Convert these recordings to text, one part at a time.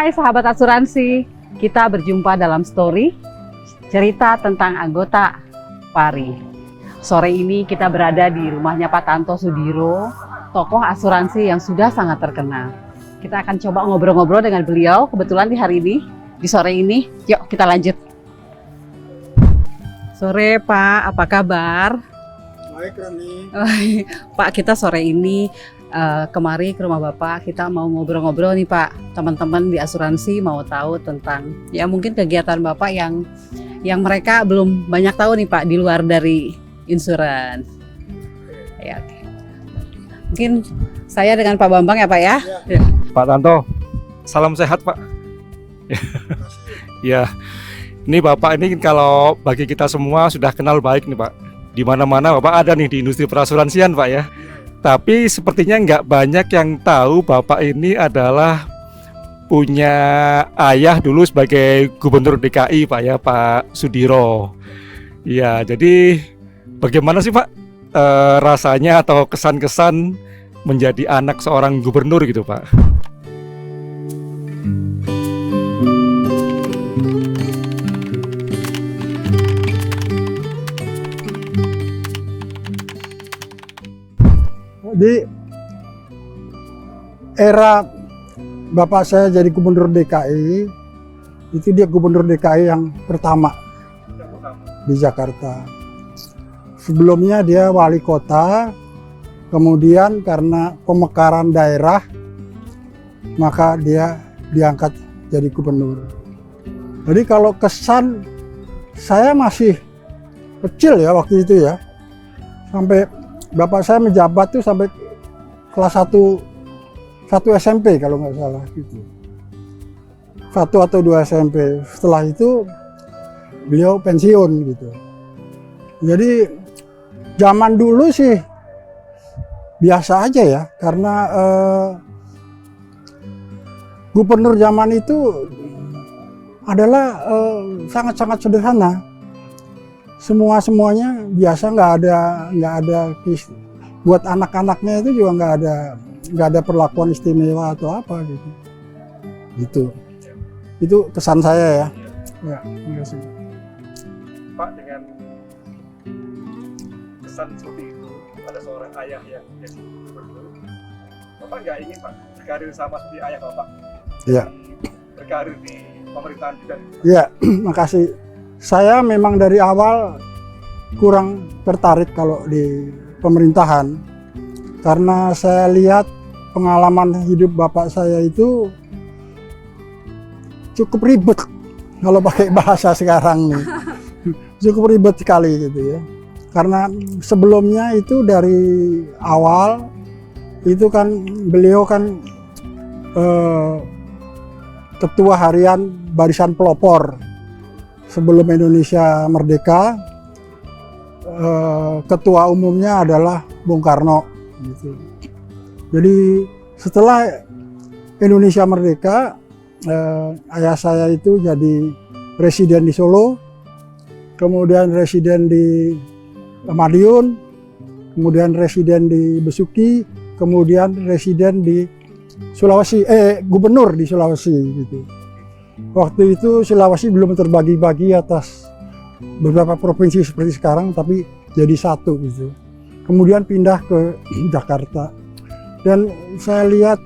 Hai sahabat asuransi, kita berjumpa dalam story cerita tentang anggota Pari. Sore ini kita berada di rumahnya Pak Tanto Sudiro, tokoh asuransi yang sudah sangat terkenal. Kita akan coba ngobrol-ngobrol dengan beliau kebetulan di hari ini, di sore ini. Yuk kita lanjut. Sore Pak, apa kabar? Baik Rani. Pak, kita sore ini kemari ke rumah Bapak, kita mau ngobrol-ngobrol nih Pak. Teman-teman di asuransi mau tahu tentang ya mungkin kegiatan Bapak yang mereka belum banyak tahu nih Pak di luar dari insurans. Ya, oke. Mungkin saya dengan Pak Bambang ya Pak ya. Ya. Pak Tanto, salam sehat Pak. Ya, ini Bapak ini kalau bagi kita semua sudah kenal baik nih Pak. Di mana-mana Bapak ada nih di industri perasuransian Pak ya. Tapi sepertinya nggak banyak yang tahu Bapak ini adalah punya ayah dulu sebagai Gubernur DKI Pak ya, Pak Sudiro. Ya, jadi bagaimana sih Pak rasanya atau kesan-kesan menjadi anak seorang gubernur gitu Pak? Di era bapak saya jadi gubernur DKI, itu dia gubernur DKI yang pertama di Jakarta. Sebelumnya dia wali kota, kemudian karena pemekaran daerah, maka dia diangkat jadi gubernur. Jadi kalau kesan, saya masih kecil ya waktu itu ya, sampai bapak saya menjabat tuh sampai kelas 1 SMP kalau nggak salah gitu. 1 atau 2 SMP. Setelah itu beliau pensiun gitu. Jadi zaman dulu sih biasa aja ya, karena gubernur zaman itu adalah sangat-sangat sederhana. Semuanya biasa, nggak ada buat anak-anaknya itu juga nggak ada perlakuan istimewa atau apa gitu. Itu kesan saya ya. Ya, terima kasih. Pak, dengan kesan seperti itu pada seorang ayah yang jadi gubernur, Bapak nggak ingin Pak berkarir sama seperti ayah Bapak? Iya. Berkarir di pemerintahan juga. Iya, makasih. Saya memang dari awal kurang tertarik kalau di pemerintahan, karena saya lihat pengalaman hidup bapak saya itu cukup ribet kalau pakai bahasa sekarang nih. Cukup ribet sekali gitu ya. Karena sebelumnya itu dari awal itu kan beliau kan ketua harian Barisan Pelopor sebelum Indonesia merdeka. Ketua umumnya adalah Bung Karno gitu. Jadi setelah Indonesia merdeka, ayah saya itu jadi residen di Solo, kemudian residen di Madiun, kemudian residen di Besuki, kemudian residen di Sulawesi, gubernur di Sulawesi gitu. Waktu itu Sulawesi belum terbagi-bagi atas beberapa provinsi seperti sekarang, tapi jadi satu gitu. Kemudian pindah ke Jakarta. Dan saya lihat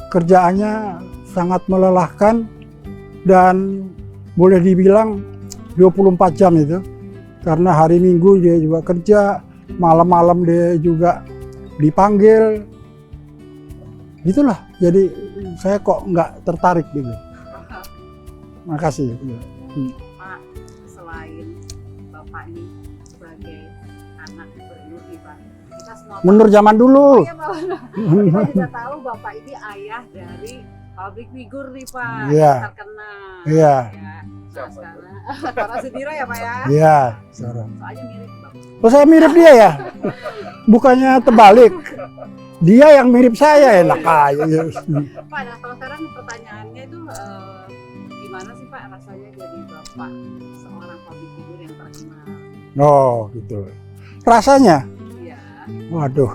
kerjaannya sangat melelahkan dan boleh dibilang 24 jam itu. Karena hari Minggu dia juga kerja, malam-malam dia juga dipanggil. Gitulah, jadi saya kok nggak tertarik gitu. Makasih. Pak, selain Bapak ini sebagai anak gubernur nih Pak, kita semua Menurut zaman dulu. kita juga tahu Bapak ini ayah dari public figure nih Pak, Iya. terkenal. Iya. Ya. Nah, sekarang Para Sudiro ya Pak ya. Iya, sekarang. Soalnya mirip Bapak. Oh, saya mirip dia ya? Bukannya terbalik. Dia yang mirip saya, enak aja. Pak, nah kalau sekarang pertanyaannya itu gimana sih Pak rasanya jadi Bapak seorang public figure yang terkenal? Oh, gitu. Rasanya? Iya. Waduh.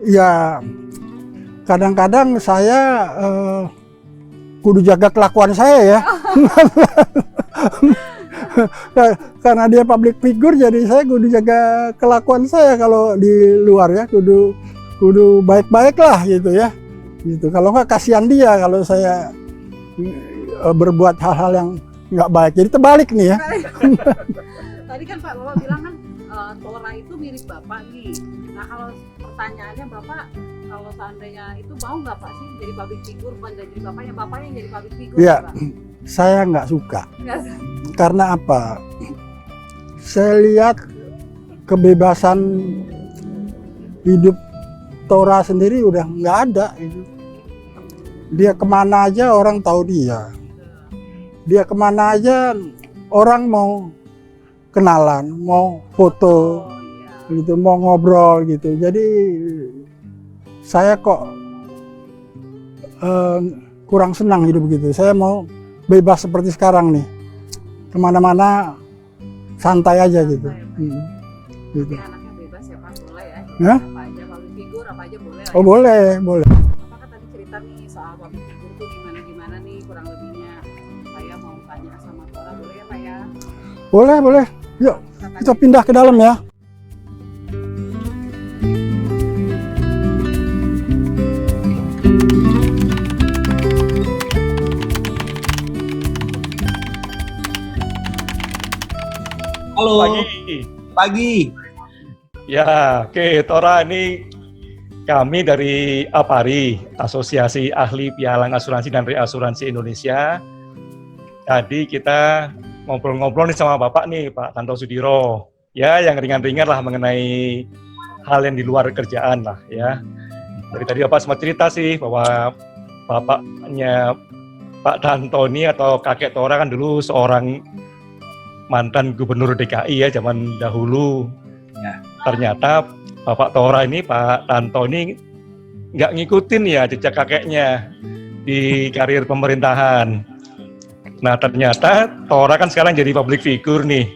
Ya kadang-kadang saya kudu jaga kelakuan saya ya. Karena dia public figure, jadi saya kudu jaga kelakuan saya kalau di luar ya, kudu baik-baik lah gitu ya. Gitu. Kalau nggak kasihan dia kalau saya berbuat hal-hal yang nggak baik. Jadi terbalik nih ya. Tadi kan Pak Bapak bilang kan Tora itu mirip Bapak nih. Nah kalau pertanyaannya Bapak, kalau seandainya itu mau nggak Pak sih jadi public figure, bukan jadi bapaknya yang jadi public figure? Iya, Pak? saya nggak suka. Nggak. Karena apa? Saya lihat kebebasan hidup Tora sendiri udah nggak ada. Dia kemana aja orang tahu dia. Dia kemana aja orang mau kenalan, mau foto, gitu, mau ngobrol gitu. Jadi saya kok kurang senang hidup begitu. Saya mau bebas seperti sekarang nih, kemana-mana santai aja gitu. Gitu. Tapi anaknya bebas ya Pak, boleh ya? Ya? Apa aja public figure, apa aja boleh lah. Oh boleh, boleh. Bapak kan tadi cerita nih soal public figure tuh gimana nih kurang lebihnya. Saya mau tanya sama Tora, boleh ya Pak ya? Boleh, boleh. Yuk, kita pindah ke dalam ya. Halo, Pagi. pagi. Ya, oke, Tora, ini kami dari APARI, Asosiasi Ahli Pialang Asuransi dan Reasuransi Indonesia. Tadi kita ngobrol-ngobrol nih sama Bapak nih, Pak Tanto Sudiro. Ya, yang ringan-ringan lah mengenai hal yang di luar kerjaan lah ya. Dari tadi Bapak sempat cerita sih bahwa bapaknya Pak Tanto ini atau kakek Tora kan dulu seorang mantan gubernur DKI ya zaman dahulu. Ya. Ternyata Bapak Tora ini, Pak Tanto ini nggak ngikutin ya jejak kakeknya di karir pemerintahan. Nah ternyata Tora kan sekarang jadi public figure nih.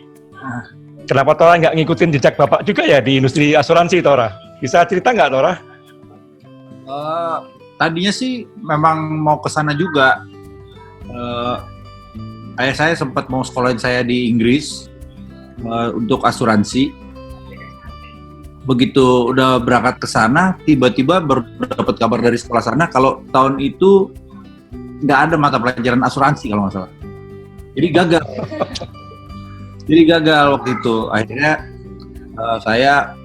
Kenapa Tora nggak ngikutin jejak Bapak juga ya di industri asuransi, Tora? Bisa cerita nggak, Tora? Tadinya sih memang mau ke sana juga. Ayah saya sempat mau sekolahin saya di Inggris untuk asuransi. Begitu udah berangkat ke sana, tiba-tiba baru dapat kabar dari sekolah sana kalau tahun itu nggak ada mata pelajaran asuransi kalau nggak salah. Jadi gagal. Jadi gagal waktu itu. Akhirnya saya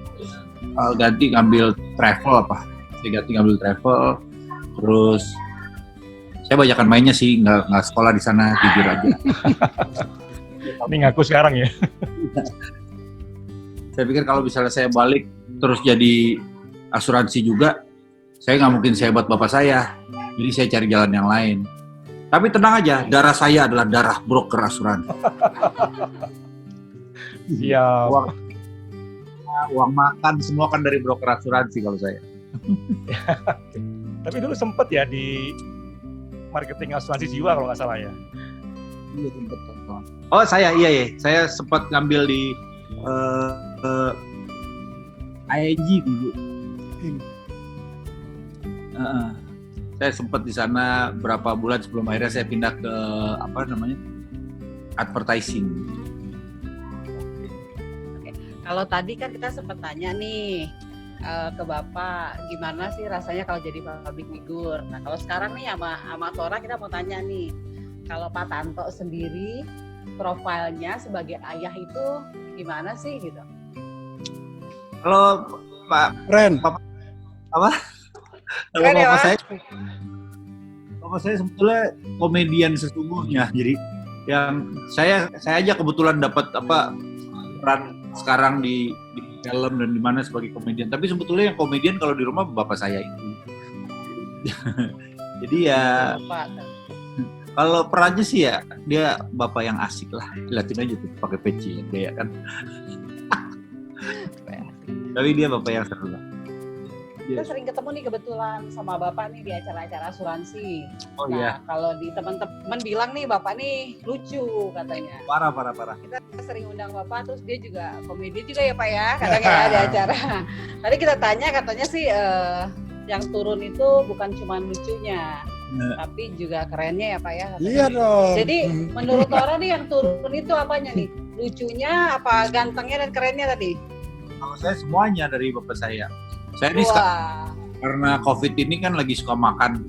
ganti ngambil travel apa? Saya ganti ngambil travel. Terus saya banyakan mainnya sih, nggak sekolah di sana, jujur aja. Ini ngaku sekarang ya. Saya pikir kalau misalnya saya balik terus jadi asuransi juga, saya nggak mungkin sehebat bapak saya. Jadi saya cari jalan yang lain. Tapi tenang aja, darah saya adalah darah broker asuransi. Siap. Uang makan semua kan dari broker asuransi kalau saya. Tapi dulu sempet ya di marketing asuransi jiwa kalau nggak salah ya. Iya sempat. Oh saya iya. Saya sempat ngambil di ING dulu. Saya sempat di sana berapa bulan sebelum akhirnya saya pindah ke advertising. Kalau tadi kan kita sempat tanya nih ke Bapak, gimana sih rasanya kalau jadi public figure. Nah kalau sekarang nih sama Tora kita mau tanya nih, kalau Pak Tanto sendiri profilnya sebagai ayah itu gimana sih gitu? Halo Pak, Keren. apa? Kalau Keren ya, bapak saya sebetulnya komedian sesungguhnya. Jadi yang saya aja kebetulan dapat peran sekarang di film dan di mana sebagai komedian. Tapi sebetulnya yang komedian kalau di rumah bapak saya itu. Jadi ya Bapak. kalau perannya sih ya dia bapak yang asik lah. Lihatin aja tuh pakai peci ya kan. Tapi dia bapak yang seru lah. Kita sering ketemu nih kebetulan sama Bapak nih di acara-acara asuransi. Oh Nah, iya, kalau di teman-teman bilang nih Bapak nih lucu katanya. parah. Kita sering undang Bapak, terus dia juga komedi juga ya Pak ya, kadang ya ada acara. Tadi kita tanya katanya sih yang turun itu bukan cuma lucunya, tapi juga kerennya ya Pak ya. Iya dong. Jadi menurut Tora nih yang turun itu apanya nih? Lucunya, apa gantengnya dan kerennya tadi? Kalau saya semuanya dari bapak saya. Saya ini Wah, karena COVID ini kan lagi suka makan.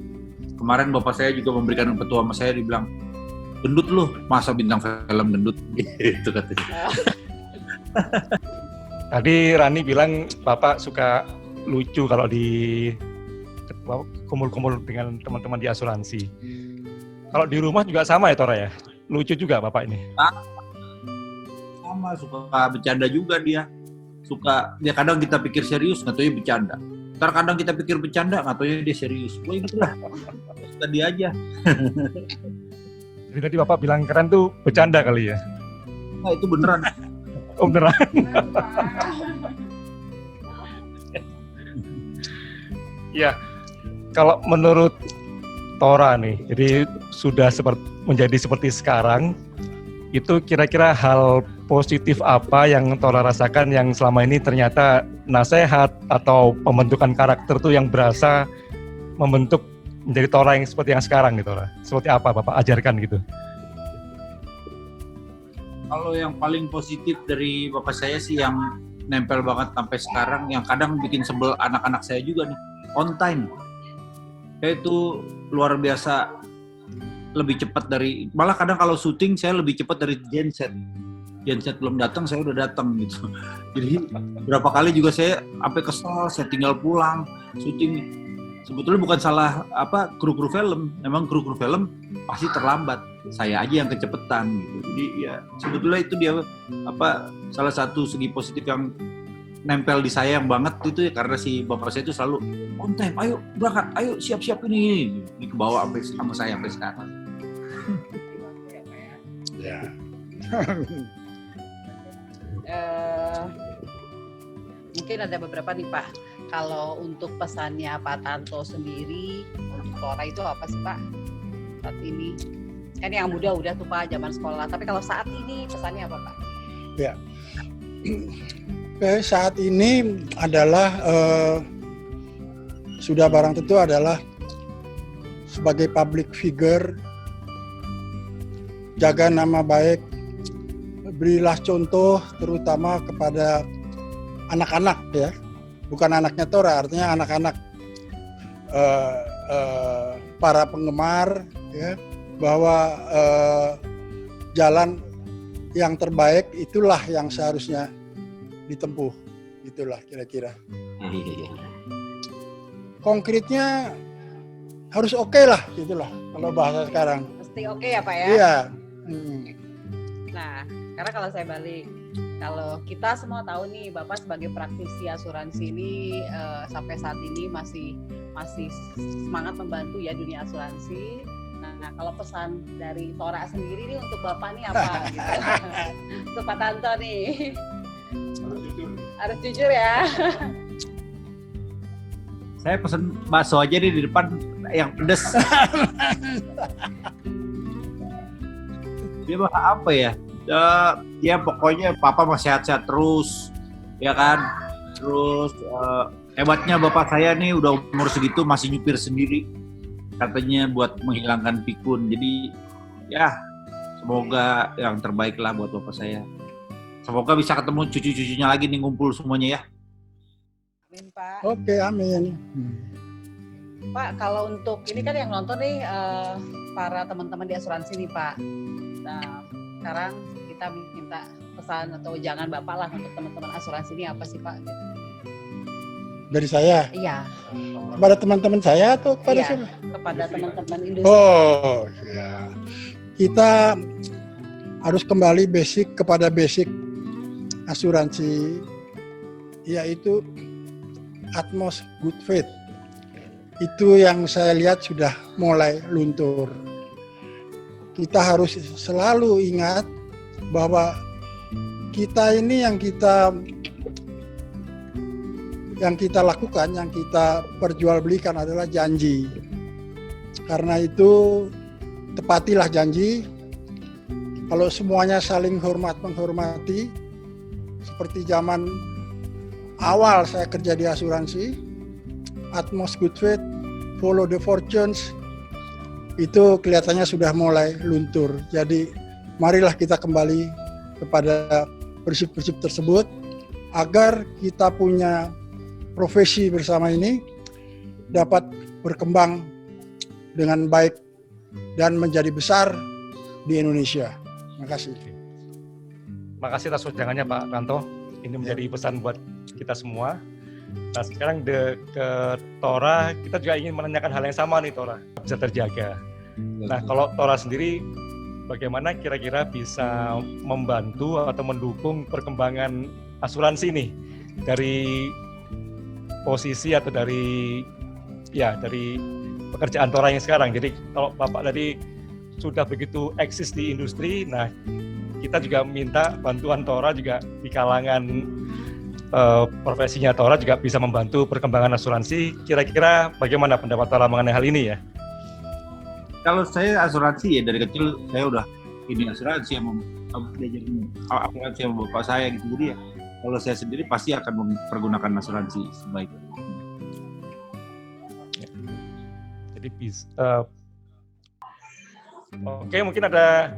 Kemarin bapak saya juga memberikan petua sama saya, dibilang, gendut lu, masa bintang film gendut? Gitu katanya. Tadi Rani bilang Bapak suka lucu kalau di kumpul-kumpul dengan teman-teman di asuransi. Kalau di rumah juga sama ya Tora ya? Lucu juga Bapak ini? Sama, suka bercanda juga dia. Dia kadang kita pikir serius, nggak tahu bercanda. Ntar kadang kita pikir bercanda, nggak tahu dia serius. Wah itu lah, suka dia aja. Jadi tadi Bapak bilang keren tuh bercanda kali ya? Nah itu beneran. Oh beneran? Ya, kalau menurut Tora nih, jadi sudah menjadi seperti sekarang, itu kira-kira hal positif apa yang Tora rasakan yang selama ini ternyata nasihat atau pembentukan karakter tuh yang berasa membentuk menjadi Tora yang seperti yang sekarang gitu, Tora? Seperti apa Bapak ajarkan gitu? Kalau yang paling positif dari bapak saya sih yang nempel banget sampai sekarang, yang kadang bikin sebel anak-anak saya juga nih, on time. Saya itu luar biasa lebih cepat malah kadang kalau syuting saya lebih cepat dari genset. Genset belum datang, saya udah datang gitu. Jadi berapa kali juga saya sampai kesel, saya tinggal pulang syuting. Sebetulnya bukan salah kru film, memang kru film pasti terlambat. Saya aja yang kecepetan gitu. Jadi ya sebetulnya itu dia salah satu segi positif yang nempel di saya yang banget itu ya, karena si bapak saya itu selalu on time, ayo berangkat, ayo siap-siap ini kebawa sama saya sampai sekarang. Ya. Mungkin ada beberapa nih Pak. Kalau untuk pesannya Pak Tanto sendiri untuk Tora itu apa sih Pak saat ini? Kan yang muda udah tuh Pak zaman sekolah. Tapi kalau saat ini pesannya apa Pak? Ya. Saat ini adalah sudah barang tentu adalah sebagai public figure, jaga nama baik, berilah contoh terutama kepada anak-anak ya, bukan anaknya Tora, artinya anak-anak para penggemar ya, bahwa jalan yang terbaik itulah yang seharusnya ditempuh, itulah kira-kira. Konkretnya harus oke lah, gitulah kalau bahasa sekarang. Mesti oke ya Pak ya? Iya. Nah, karena kalau saya balik, kalau kita semua tahu nih Bapak sebagai praktisi asuransi ini sampai saat ini masih semangat membantu ya dunia asuransi. Nah, kalau pesan dari Tora sendiri nih untuk Bapak nih apa gitu? Untuk Pak Tanto nih. Harus jujur ya. Saya pesen bakso aja nih di depan yang pedes. Dia apa ya? Ya pokoknya Papa masih sehat-sehat terus, ya kan? Terus hebatnya Bapak saya nih udah umur segitu masih nyupir sendiri, katanya buat menghilangkan pikun. Jadi ya semoga yang terbaik lah buat Bapak saya. Semoga bisa ketemu cucu-cucunya lagi nih, ngumpul semuanya ya. Amin Pak. Oke, amin. Pak, kalau untuk ini kan yang nonton nih para teman-teman di asuransi nih Pak. Nah, sekarang kita minta pesan atau jangan Bapak lah untuk teman-teman asuransi ini apa sih Pak? Dari saya? Iya. Kepada teman-teman saya atau kepada siapa? Kepada teman-teman industri. Oh, ya. Kita harus kembali kepada basic asuransi, yaitu Atmos Good Faith. Itu yang saya lihat sudah mulai luntur. Kita harus selalu ingat bahwa kita ini yang kita lakukan, yang kita perjualbelikan adalah janji. Karena itu tepatilah janji. Kalau semuanya saling menghormati, seperti zaman awal saya kerja di asuransi, utmost good faith, follow the fortunes, itu kelihatannya sudah mulai luntur. Jadi marilah kita kembali kepada prinsip-prinsip tersebut agar kita punya profesi bersama ini dapat berkembang dengan baik dan menjadi besar di Indonesia. Terima kasih. Terima kasih atas wejangannya Pak Ranto. Ini menjadi pesan buat kita semua. Nah sekarang ke Tora, kita juga ingin menanyakan hal yang sama nih Tora, bisa terjaga. Nah kalau Tora sendiri, bagaimana kira-kira bisa membantu atau mendukung perkembangan asuransi nih dari posisi atau dari pekerjaan Tora yang sekarang. Jadi kalau Bapak tadi sudah begitu eksis di industri, nah kita juga minta bantuan Tora juga di kalangan profesinya Tora juga bisa membantu perkembangan asuransi. Kira-kira bagaimana pendapat Tora mengenai hal ini ya? Kalau saya asuransi ya dari kecil saya udah ini asuransi yang diajarin asuransi sama bapak saya gitu. Jadi ya kalau saya sendiri pasti akan mempergunakan asuransi sebaiknya. Jadi oke, mungkin ada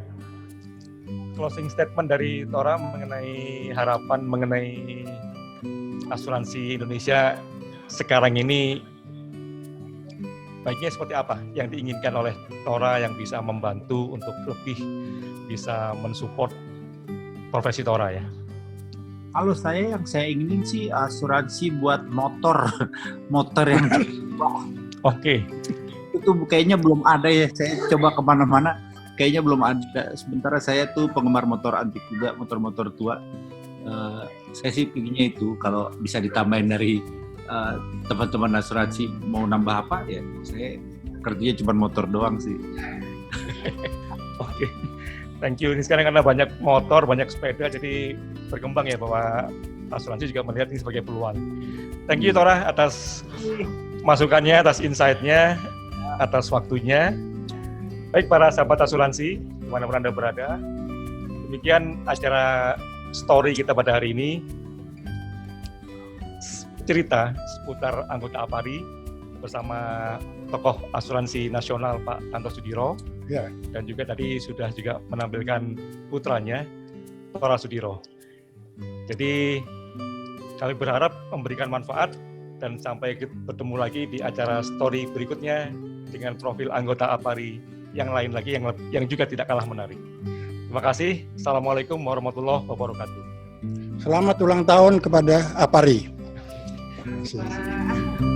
closing statement dari Tora mengenai harapan mengenai asuransi Indonesia sekarang ini baiknya seperti apa yang diinginkan oleh Tora yang bisa membantu untuk lebih bisa mensupport profesi Tora ya. Kalau yang saya inginin sih asuransi buat motor yang Oke. itu kayaknya belum ada ya. Saya coba kemana-mana kayaknya belum ada. Sementara saya tuh penggemar motor antik juga, motor-motor tua. Saya sih pinginnya itu kalau bisa ditambahin dari teman-teman asuransi mau nambah apa ya, saya kerjanya cuma motor doang sih. Oke. Thank you. Ini sekarang karena banyak motor, banyak sepeda, jadi berkembang ya bahwa asuransi juga melihat ini sebagai peluang. Thank you Tora atas masukannya, atas insight-nya, atas waktunya. Baik para sahabat asuransi, dimanapun Anda berada, demikian acara story kita pada hari ini. Cerita seputar anggota APARI bersama tokoh asuransi nasional Pak Tanto Sudiro. Ya. Dan juga tadi sudah juga menampilkan putranya, Tora Sudiro. Jadi kami berharap memberikan manfaat dan sampai bertemu lagi di acara story berikutnya dengan profil anggota APARI yang lain lagi yang juga tidak kalah menarik. Terima kasih. Assalamualaikum warahmatullahi wabarakatuh. Selamat ulang tahun kepada APARI. Wah.